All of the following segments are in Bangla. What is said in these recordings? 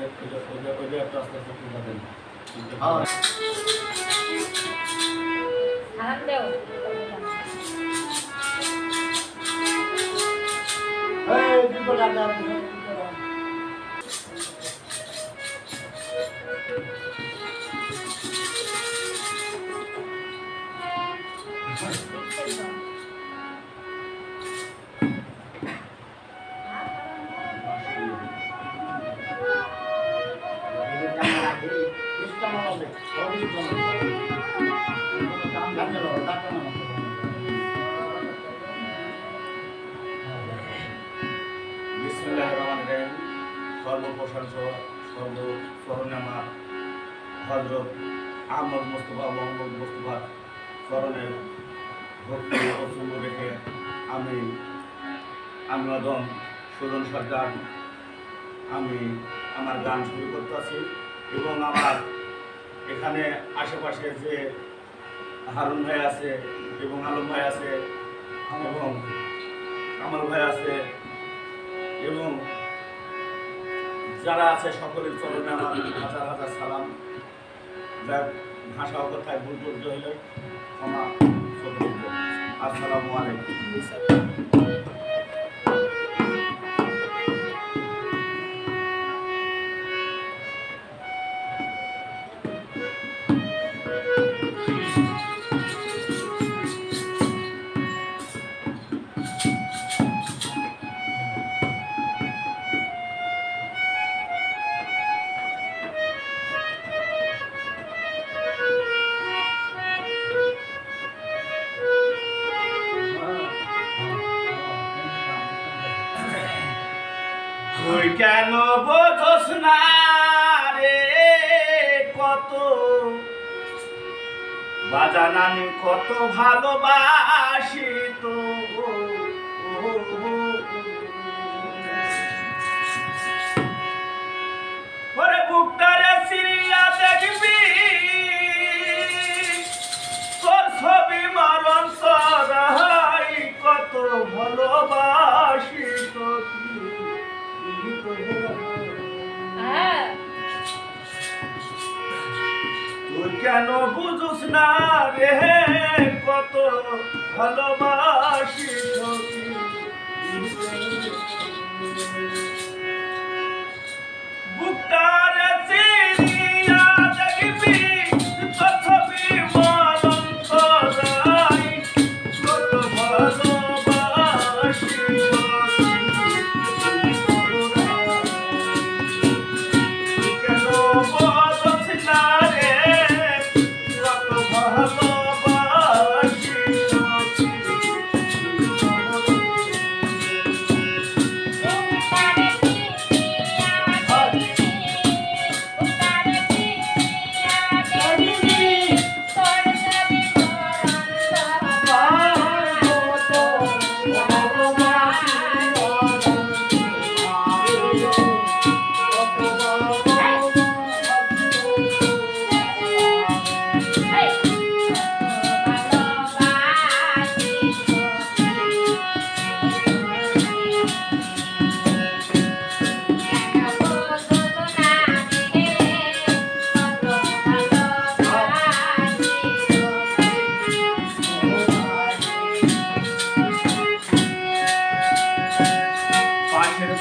একটা আস্তে আস্তে তুলে দেন। সর্বপ্রশংস সর্বস্মরণে আমার হযরত আহমদ মুস্তফা মোহাম্মদ মুস্তফা স্মরণের ভক্তি ও চুম্বন রেখে আমি আদম সুজন সরকার আমি আমার গান শুরু করতেছি এবং আমার এখানে আশেপাশে যে হারুন ভাই আছে এবং আলম ভাই আছে এবং কামাল ভাই আছে এবং যারা আছে সকলের চরণে আমার হাজার হাজার সালাম। যার ভাষা কথায় ভুল টুল হইলে ক্ষমা। আসসালামু আলাইকুম। তুই কেন বোঝস না রে কত বাজানানি কত ভালোবাসি তো ওরে বুকটারে সিরিয়া দেখবি তোর ছবি মরণ সদাই কত ভালোবাসি তো তুই কেন বুঝুস না রে কত ভালোবাসি বুকটারে চিনিয়া দেখবি তোর ছবি মরণ সদাই কত ভালোবাসি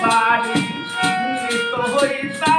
বাড়ি নিত হইতা